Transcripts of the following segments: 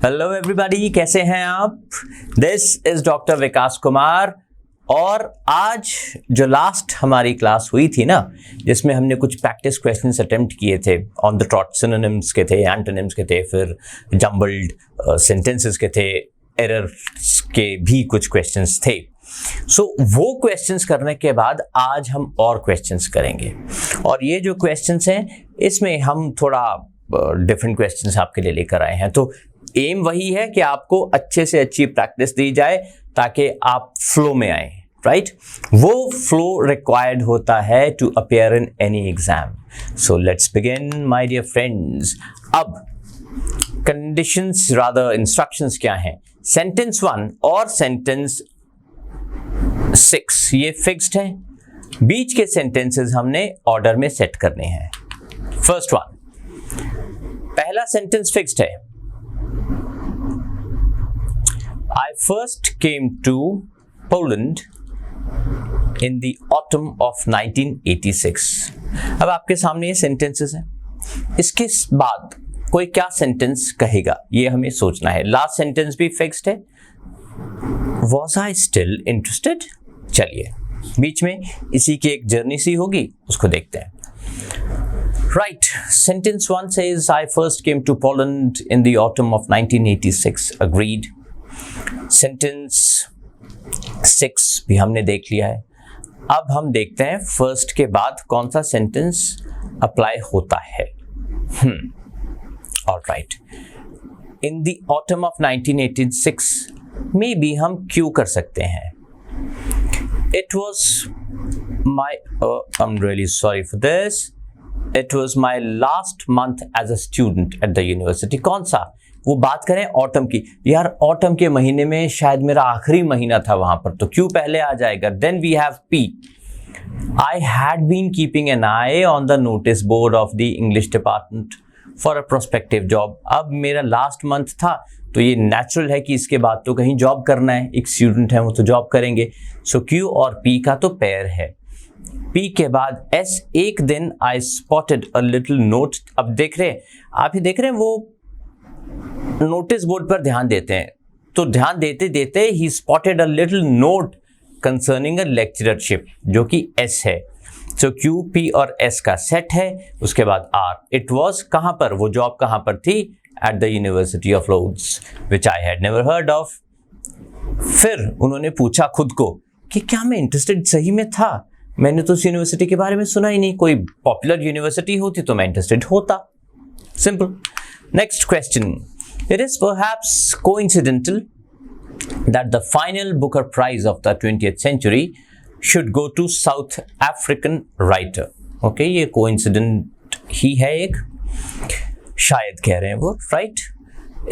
Hello everybody, कैसे हैं आप? दिस इज डॉक्टर विकास कुमार। और आज जो लास्ट हमारी क्लास हुई थी ना, जिसमें हमने कुछ प्रैक्टिस क्वेश्चंस अटेम्प्ट किए थे, ऑन द ट्रॉट सिनोनिम्स के थे, एंटोनिम्स के थे, फिर जम्बल्ड सेंटेंसेस के थे, एरर्स के भी कुछ क्वेश्चंस थे। सो वो क्वेश्चंस करने के बाद आज हम और क्वेश्चंस करेंगे। और ये जो क्वेश्चंस हैं इसमें हम थोड़ा डिफरेंट क्वेश्चंस आपके लिए लेकर आए हैं। तो एम वही है कि आपको अच्छे से अच्छी प्रैक्टिस दी जाए ताकि आप फ्लो में आए, राइट? वो फ्लो रिक्वायर्ड होता है to appear in any exam. So let's begin my dear friends. अब कंडीशंस रादर इंस्ट्रक्शंस क्या हैं? सेंटेंस 1 और सेंटेंस 6 ये फिक्स्ड है। बीच के सेंटेंसेस हमने ऑर्डर में सेट करने हैं। फर्स्ट वन, पहला सेंटेंस फिक्स्ड है। I first came to Poland in the autumn of 1986. अब आपके सामने ये सेंटेंसेस हैं। इसके बाद कोई क्या सेंटेंस कहेगा ये हमें सोचना है। लास्ट सेंटेंस भी फिक्स्ड है। Was I still interested? चलिए, बीच में इसी की एक जर्नी सी होगी, उसको देखते हैं। Right, sentence 1 says I first came to Poland in the autumn of 1986. Agreed. Sentence 6 भी हमने देख लिया है। अब हम देखते हैं फर्स्ट के बाद कौन सा सेंटेंस अप्लाई होता है। Alright. In the autumn of 1986 में भी हम क्यों कर सकते हैं? It was my I'm really sorry for this. It was my last month as a student at the university. कौन सा? वो बात करें ऑटम की। यार ऑटम के महीने में शायद मेरा आखिरी महीना था वहां पर, तो क्यों पहले आ जाएगा? Then we have P. I had been keeping an eye on the notice board of the English department for a prospective job. अब मेरा लास्ट मंथ था, तो ये नेचुरल है कि इसके बाद तो कहीं जॉब करना है। एक स्टूडेंट है वो तो जॉब करेंगे। सो क्यू और पी का तो पेयर है। पी के बाद एस, एक दिन आई स्पॉटेड अ लिटिल नोट। अब देख रहे हैं, आप ही देख रहे हैं, वो नोटिस बोर्ड पर ध्यान देते हैं, तो ध्यान देते देते ही spotted a little note concerning a lectureship, जो कि एस है। सो क्यू, पी और एस का सेट है। उसके बाद आर। इट वाज कहां पर, वो जॉब कहां पर थी? At the University of Lords, which I had never heard of. फिर उन्होंने पूछा खुद को कि क्या मैं इंटरेस्टेड सही में था? मैंने तो उस यूनिवर्सिटी के बारे में सुना ही नहीं। कोई पॉपुलर यूनिवर्सिटी होती तो मैं इंटरेस्टेड होता। Simple. Next question. It is perhaps coincidental that the final Booker Prize of the 20th century should go to South African writer. Okay, ये coincident ही है एक, शायद कह रहे हैं वो, right?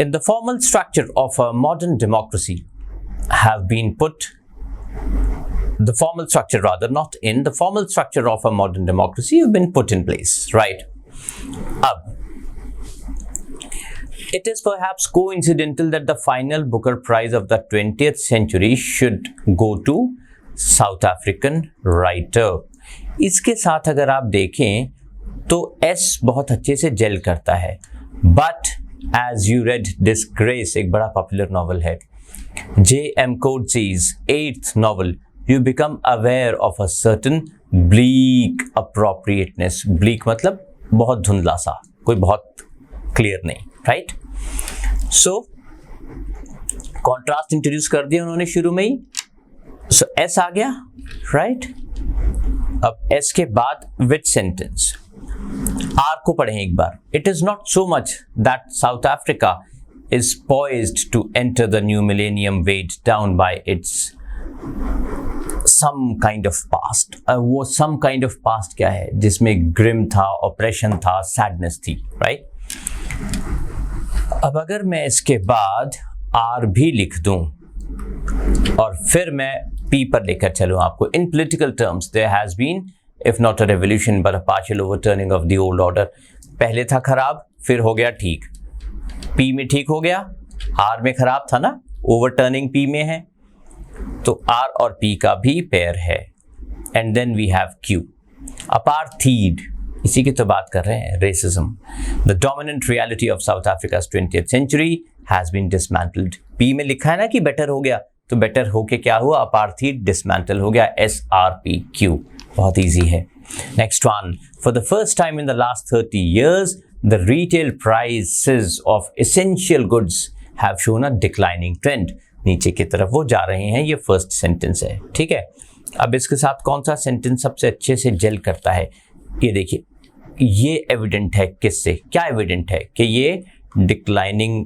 In the formal structure of a modern democracy have been put, the formal structure rather, not in, the formal structure of a modern democracy have been put in place, right? अब it is perhaps coincidental that the final Booker Prize of the 20th century should go to South African writer. इसके साथ अगर आप देखें तो S बहुत अच्छे से जेल करता है। But as you read Disgrace, एक बड़ा पॉपुलर नॉवल है, J.M. Coetzee's 8th novel, you become aware of a certain bleak appropriateness. Bleak मतलब बहुत धुंधला सा, कोई बहुत क्लियर नहीं, राइट? सो कॉन्ट्रास्ट इंट्रोड्यूस कर दिया उन्होंने शुरू में ही। सो एस आ गया, राइट? अब एस के बाद विच सेंटेंस? आर को पढ़ें एक बार। It is not so much that South Africa is poised to enter the new millennium weighed down by its some kind of past. वो some kind of past क्या है? जिसमें grim था, oppression था, sadness थी, right? अब अगर मैं इसके बाद R भी लिख दूं और फिर मैं P पर लेकर चलूं आपको, in political terms there has been if not a revolution but a partial overturning of the old order. पहले था खराब, फिर हो गया ठीक। P में ठीक हो गया, R में खराब था ना, ओवरटर्निंग P में है, तो R और P का भी पेयर है। And then we have Q, apartheid, इसी की तो बात कर रहे हैं, racism. The dominant reality of South Africa's 20th century has been dismantled. P में लिखा है ना कि better हो गया, तो better होके क्या हुआ, अपार्थी dismantle हो गया, SRPQ. बहुत easy है. Next one, for the first time in the last 30 years, the retail prices of essential goods have shown a declining trend. नीचे की तरफ वो जा रहे हैं, ये फर्स्ट सेंटेंस है, ठीक है. अब इसके साथ कौन सा सेंटेंस सबसे अच्छे से जेल करता है, ये देखिए. ये एविडेंट है किससे, क्या एविडेंट है कि ये डिक्लाइन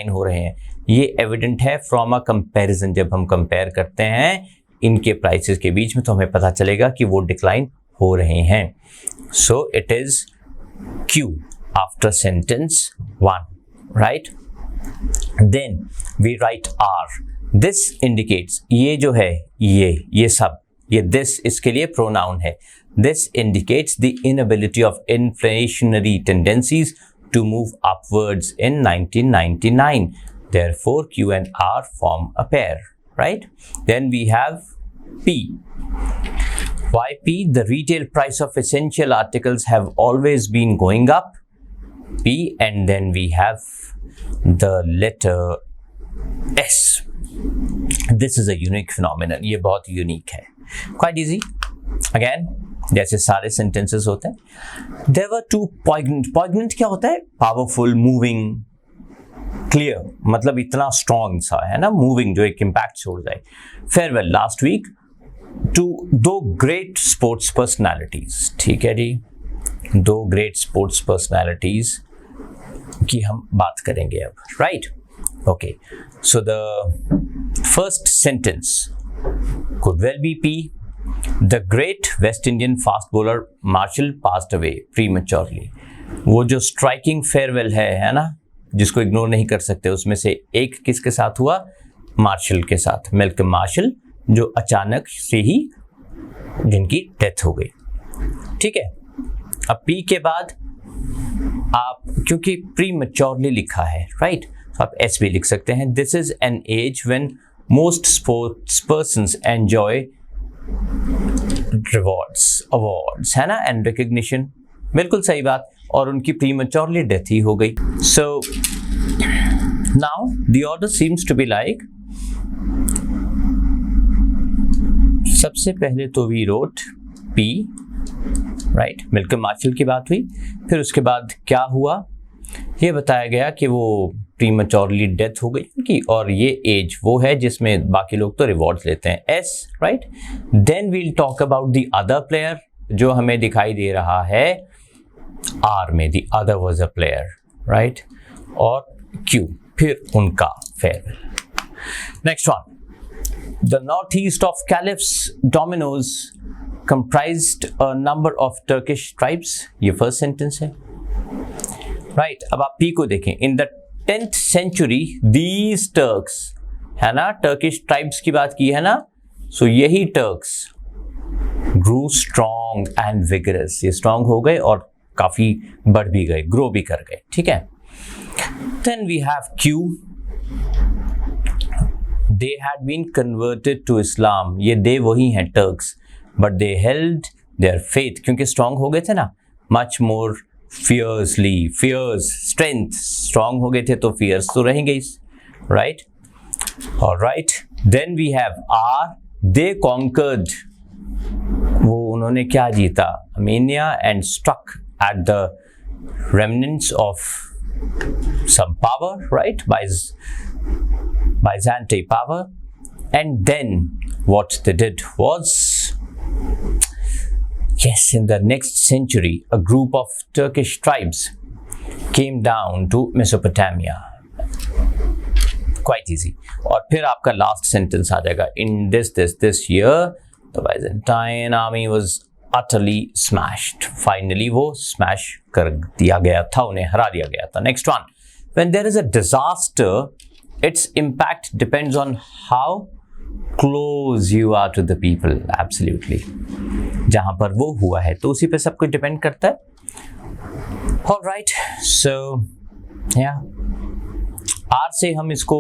हो रहे हैं. ये एविडेंट है फ्रॉम अ कंपैरिजन. जब हम कंपेयर करते हैं इनके प्राइसेस के बीच में तो हमें पता चलेगा कि वो डिक्लाइन हो रहे हैं. So it is Q after sentence 1, right? Then we write R. This indicates, ये जो है ये सब, ये this इसके लिए pronoun है. This indicates the inability of inflationary tendencies to move upwards in 1999. Therefore, Q and R form a pair, right? Then we have P. Why P? The retail price of essential articles have always been going up. P, and then we have the letter S. This is a unique phenomenon. ये बहुत unique है. Quite easy. Again, जैसे सारे sentences होते हैं. There were two poignant. Poignant क्या होता है? Powerful, moving, clear. मतलब इतना strong सा है ना, moving जो एक impact छोड़ जाए. Farewell last week to दो great sports personalities. ठीक है जी, दो great sports personalities की हम बात करेंगे अब, right? Okay, so the first sentence could well be P. The great West Indian fast bowler Marshall passed away prematurely. वो जो striking farewell है ना, जिसको इग्नोर नहीं कर सकते, उसमें से एक किसके साथ हुआ, मार्शल के साथ, मेल्कम मार्शल, जो अचानक से ही जिनकी डेथ हो गई. ठीक है. अब P के बाद आप क्योंकि प्रीमैच्योरली लिखा है, राइट, तो आप S भी लिख सकते हैं. This is an age when most sports persons enjoy rewards, awards, है ना, एंड रिकग्निशन. बिल्कुल सही बात. और उनकी प्रीमैच्योरली डेथ ही हो गई. So now the order seems to be like, सबसे पहले तो we wrote P, right, Malcolm Marshall की बात हुई. फिर उसके बाद क्या हुआ, ये बताया गया कि वो प्रीमैच्योरली डेथ हो गई उनकी, और ये एज वो है जिसमें बाकी लोग तो रिवॉर्ड्स लेते हैं, S, right. Then we'll talk about the other player, जो हमें दिखाई दे रहा है R में, the other was a player, right, और Q, फिर उनका farewell. Next one, the northeast of Caliph's dominoes comprised a number of Turkish tribes. ये first sentence है, right? अब आप P को देखें. In the 10th century, these Turks, है ना, Turkish tribes की बात की है ना, so यही Turks grew strong and vigorous. ये strong हो गए और काफी बढ़ भी गए, grow भी कर गए. ठीक है. Then we have Q. They had been converted to Islam. ये दे वही हैं Turks, but they held their faith, क्योंकि strong हो गए थे ना, much more fiercely, fierce, strength, strong हो गए थे तो fierce तो रहेंगे, right? All right. Then we have R. They conquered. वो उन्होंने क्या जीता, Armenia, and struck at the remnants of some power, right? Byzantine power. And then what they did was, yes, in the next century, a group of Turkish tribes came down to Mesopotamia. Quite easy. और फिर आपका last sentence आ जाएगा. In this year, the Byzantine army was utterly smashed. Finally, वो smash कर दिया गया था, उन्हें हरा दिया गया था. Next one. When there is a disaster, its impact depends on how close you are to the people. Absolutely. जहां पर वो हुआ है तो उसी पे सब कुछ डिपेंड करता है. All right. So, yeah. R से हम इसको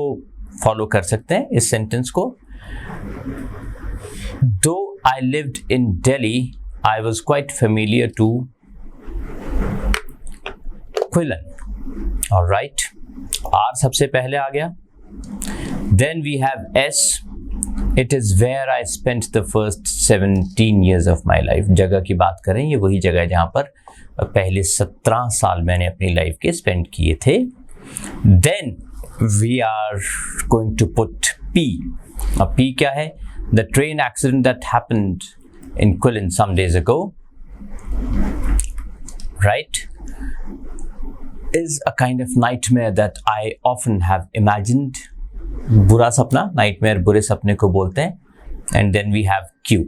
फॉलो कर सकते हैं, इस सेंटेंस को. Though I lived in Delhi, I was quite familiar to Quillan. All right. R सबसे पहले आ गया. Then we have S. It is where I spent the first 17 years of my life. जगह की बात करें, ये वही जगह है जहाँ पर पहले 17 साल मैंने अपनी लाइफ के स्पेंड किए थे. Then we are going to put P. अब P क्या है? The train accident that happened in Quillen some days ago, right, is a kind of nightmare that I often have imagined. बुरा सपना, nightmare बुरे सपने को बोलते हैं. And then we have Q,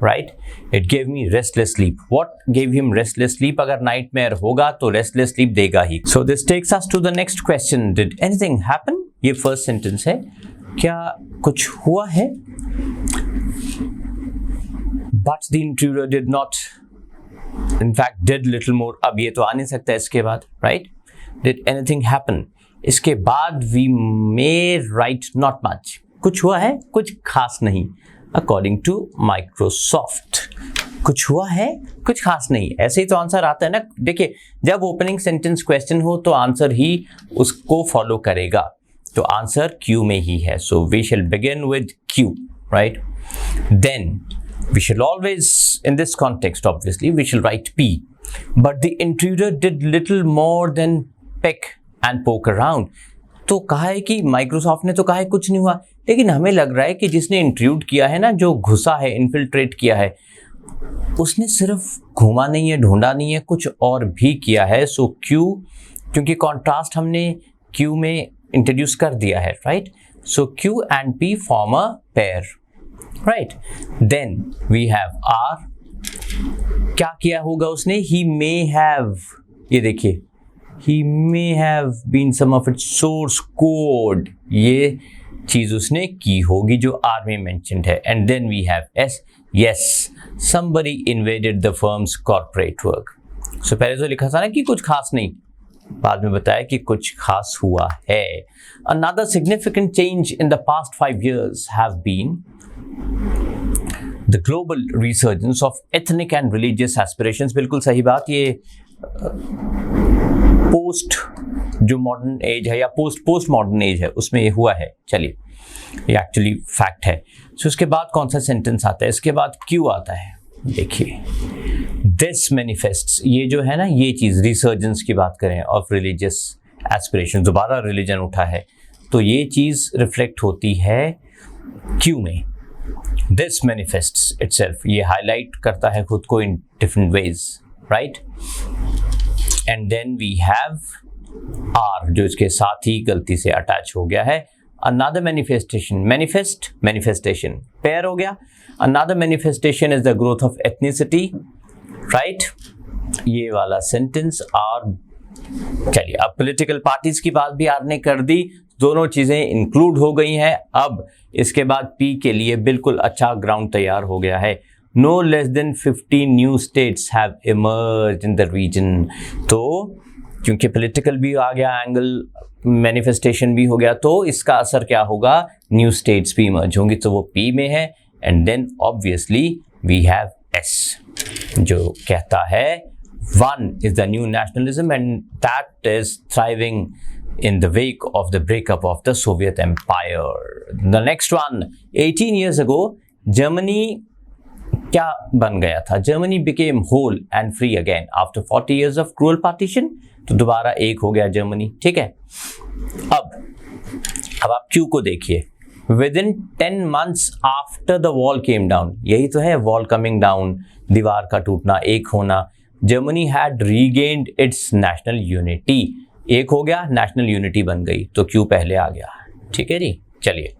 right? It gave me restless sleep. What gave him restless sleep? अगर nightmare होगा तो restless sleep देगा ही. So this takes us to the next question. Did anything happen? ये first sentence है. क्या कुछ हुआ है? But the intruder did not. In fact, did little more. अब ये तो आ नहीं सकता इसके बाद, right? Did anything happen? इसके बाद we may write not much. कुछ हुआ है, कुछ खास नहीं. According to Microsoft, कुछ हुआ है, कुछ खास नहीं. ऐसे ही तो आंसर आता है ना. देखिए, जब ओपनिंग सेंटेंस क्वेश्चन हो तो आंसर ही उसको फॉलो करेगा. तो आंसर Q में ही है. So we shall begin with Q, right? Then we shall always, in this context obviously, we shall write P. But the intruder did little more than peck and poke around. तो कहा है कि Microsoft ने तो कहा है कुछ नहीं हुआ, लेकिन हमें लग रहा है कि जिसने इंट्रूड किया है ना, जो घुसा है, इन्फिल्ट्रेट किया है, उसने सिर्फ घूमा नहीं है, ढूंढा नहीं है, कुछ और भी किया है. सो क्यू, क्योंकि कॉन्ट्रास्ट हमने क्यू में इंट्रोड्यूस कर दिया है, right? So Q and P form a pair, right? Then we have R. क्या किया होगा उसने? ही मे हैव, ये देखिए, he may have been some of its source code. ये चीज उसने की होगी जो R में mentioned है. And then we have S. Yes, somebody invaded the firm's corporate work. So पहले तो लिखा था ना कि कुछ खास नहीं, बाद में बताया कि कुछ खास हुआ है. Another significant change in the past 5 years have been the global resurgence of ethnic and religious aspirations. बिल्कुल सही बात. ये पोस्ट जो मॉडर्न एज है या पोस्ट मॉडर्न एज है उसमें ये हुआ है. चलिए, ये एक्चुअली फैक्ट है. सो इसके बाद कौन सा सेंटेंस आता है? इसके बाद क्यू आता है. देखिए, दिस मैनिफेस्ट्स, ये जो है ना, ये चीज रिसर्जेंस की बात करें ऑफ रिलीजियस एस्पिरेशन, दोबारा रिलीजन उठा है, तो ये चीज रिफ्लेक्ट होती है क्यू में. दिस मैनिफेस्ट्स इटसेल्फ, ये हाईलाइट करता है खुद को in different ways, right? And then we have R, जो इसके साथ ही गलती से अटैच हो गया है. अनदर मैनिफेस्टेशन, मैनिफेस्टेशन पेयर हो गया. Another manifestation is the growth of ethnicity, right? ये वाला सेंटेंस. आर, चलिए, अब पॉलिटिकल पार्टीज की बात भी आर ने कर दी, दोनों चीजें इंक्लूड हो गई हैं. अब इसके बाद पी के लिए बिल्कुल अच्छा ग्राउंड तैयार हो गया है. No less than 15 new states have emerged in the region. तो क्योंकि पॉलिटिकल भी आ गया एंगल, मैनिफेस्टेशन भी हो गया, तो इसका असर क्या होगा? न्यू स्टेट्स भी इमर्ज होंगी, तो वो पी में है. And then obviously we have S, जो कहता है one is the new nationalism and that is thriving in the wake of the breakup of the Soviet Empire. The next one, 18 years ago, Germany क्या बन गया था? Germany became whole and free again after 40 years of cruel partition. तो दोबारा एक हो गया Germany, ठीक है? अब आप क्यू को देखिए. Within 10 months after the wall came down, यही तो है wall coming down, दीवार का टूटना, एक होना. Germany had regained its national unity. एक हो गया, national unity बन गई, तो क्यू पहले आ गया, ठीक है जी? चलिए,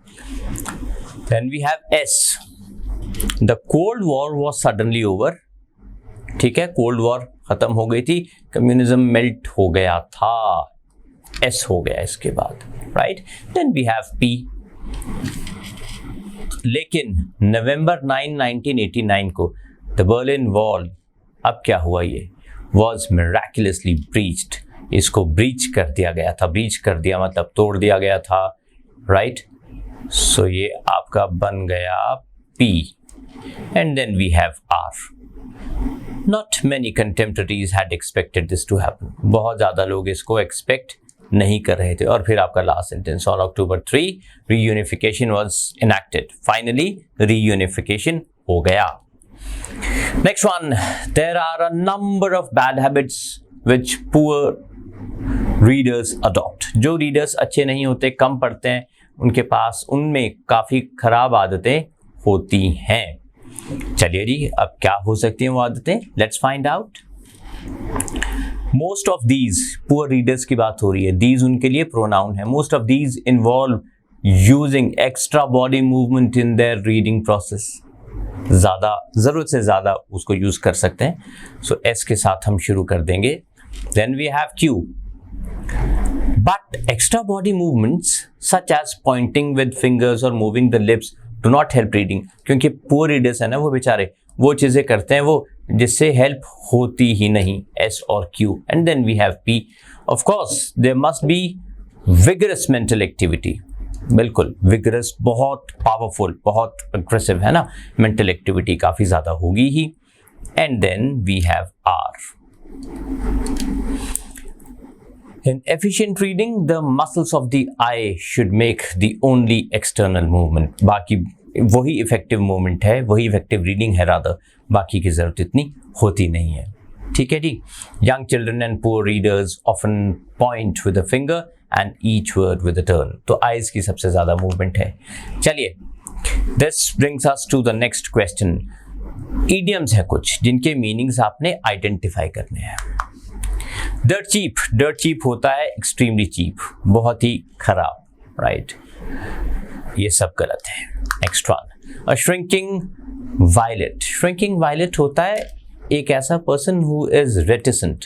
then we have S. The Cold War was suddenly over. ठीक है, कोल्ड वॉर खत्म हो गई थी, कम्युनिज्म मेल्ट हो गया था. एस हो गया इसके बाद, right? Then we have P. लेकिन नवंबर 9, 1989 को द बर्लिन वॉल, अब क्या हुआ? ये वॉज मिराकुलसली ब्रीच्ड. इसको ब्रीच कर दिया गया था. ब्रीच कर दिया मतलब तोड़ दिया गया था, राइट? सो ये आपका बन गया P. And then we have R. Not many contemporaries had expected this to happen. बहुत ज़्यादा लोग इसको expect नहीं कर रहे थे। और फिर आपका last sentence, on October 3 reunification was enacted, finally reunification हो गया। Next one, there are a number of bad habits which poor readers adopt। जो रीडर्स अच्छे नहीं होते, कम पढ़ते हैं, उनके पास उनमें काफ़ी खराब आदतें होती हैं। चलिए जी, अब क्या हो सकती हैं वो आदतें, let's find out. Most of these, poor readers की बात हो रही है, दीज उनके लिए प्रोनाउन है। Most of these involve using extra body movement in their reading process. ज़्यादा, ज़रूरत से ज़्यादा उसको यूज़ कर सकते हैं। सो एस के साथ हम शुरू कर देंगे। Then we have Q, but extra body movements such as pointing with fingers और moving the lips do not help reading. क्योंकि पुअर रीडर्स है ना, वो बेचारे वो चीज़ें करते हैं वो जिससे हेल्प होती ही नहीं, एस और क्यू। And then we have P, of course there must be vigorous mental activity. बिल्कुल विगरस, बहुत पावरफुल, बहुत अग्रेसिव है ना, मेंटल एक्टिविटी काफ़ी ज़्यादा होगी ही। And then we have R, in efficient reading the muscles of the eye should make the only external movement। बाकी वही इफेक्टिव मूवमेंट है, वही इफेक्टिव रीडिंग है, रादर बाकी की जरूरत इतनी होती नहीं है। ठीक है जी। Young children and poor readers often point with a finger and each word with a turn. तो आईज की सबसे ज्यादा मूवमेंट है। चलिए, this brings us to the next question. Idioms है कुछ जिनके मीनिंग्स आपने आइडेंटिफाई करने हैं। डर्ट चीप, डर्ट चीप होता है एक्सट्रीमली चीप, बहुत ही खराब, राइट, ये सब गलत है। नेक्स्ट वन, अ श्रिंकिंग वायलेट। श्रिंकिंग वायलेट होता है एक ऐसा पर्सन हु इज रेटिसेंट,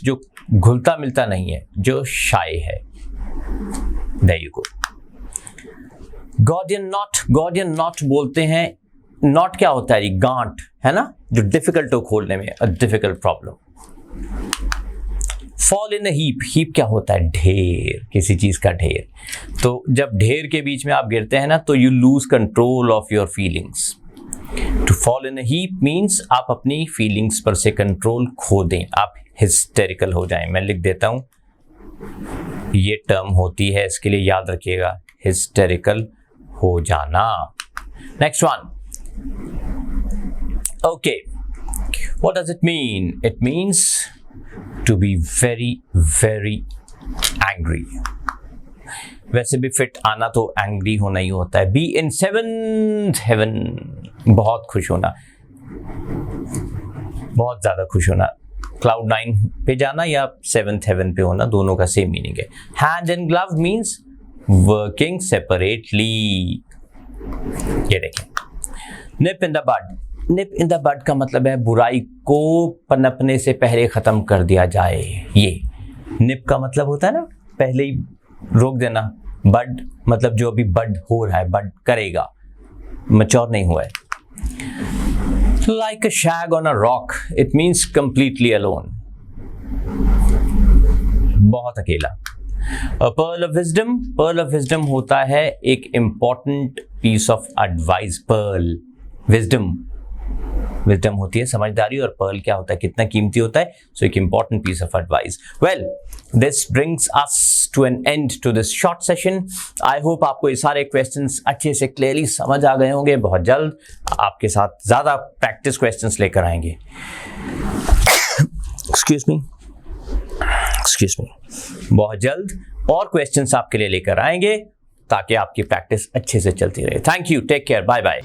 जो घुलता मिलता नहीं है, जो शाय है। There you go. Gordian knot, Gordian knot बोलते हैं। नॉट क्या होता है? गांठ है ना, जो डिफिकल्ट हो खोलने में, a difficult problem. Fall in a heap, heap क्या होता है? ढेर, किसी चीज का ढेर। तो जब ढेर के बीच में आप गिरते हैं ना, तो you lose control of your feelings. To fall in a heap means आप अपनी फीलिंग्स पर से कंट्रोल खो दें, आप हिस्टेरिकल हो जाएं। मैं लिख देता हूं, ये टर्म होती है, इसके लिए याद रखिएगा, हिस्टेरिकल हो जाना। Next one, okay, what does it mean? It means to be very very angry। वैसे भी फिट आना तो एंग्री होना ही होता है। Be in seventh heaven, बहुत खुश होना, बहुत ज्यादा खुश होना। क्लाउड 9 पे जाना या 7th heaven पे होना, दोनों का सेम मीनिंग है। Hand in glove means working separately। ये देखें, निप in the bud, nib in the बड का मतलब है बुराई को पनपने से पहले खत्म कर दिया जाए। ये निप का मतलब होता है ना, पहले ही रोक देना। बड मतलब जो अभी बड हो रहा है, बड करेगा, मैच्योर नहीं हुआ है। Like a shag on a rock, it means completely alone, बहुत अकेला। Pearl of wisdom, pearl of wisdom होता है एक important piece of advice. Pearl, wisdom, wisdom होती है समझदारी, और पर्ल क्या होता है? कितना कीमती होता है। सो एक important piece of advice. Well, this brings us to an end to this short session. I hope आपको ये सारे क्वेश्चंस अच्छे से क्लियरली समझ आ गए होंगे। बहुत जल्द आपके साथ ज्यादा प्रैक्टिस क्वेश्चंस लेकर आएंगे। एक्सक्यूज मी, बहुत जल्द और क्वेश्चंस आपके लिए लेकर आएंगे, ताकि आपकी प्रैक्टिस अच्छे से चलती रहे। Thank you, take care, bye bye.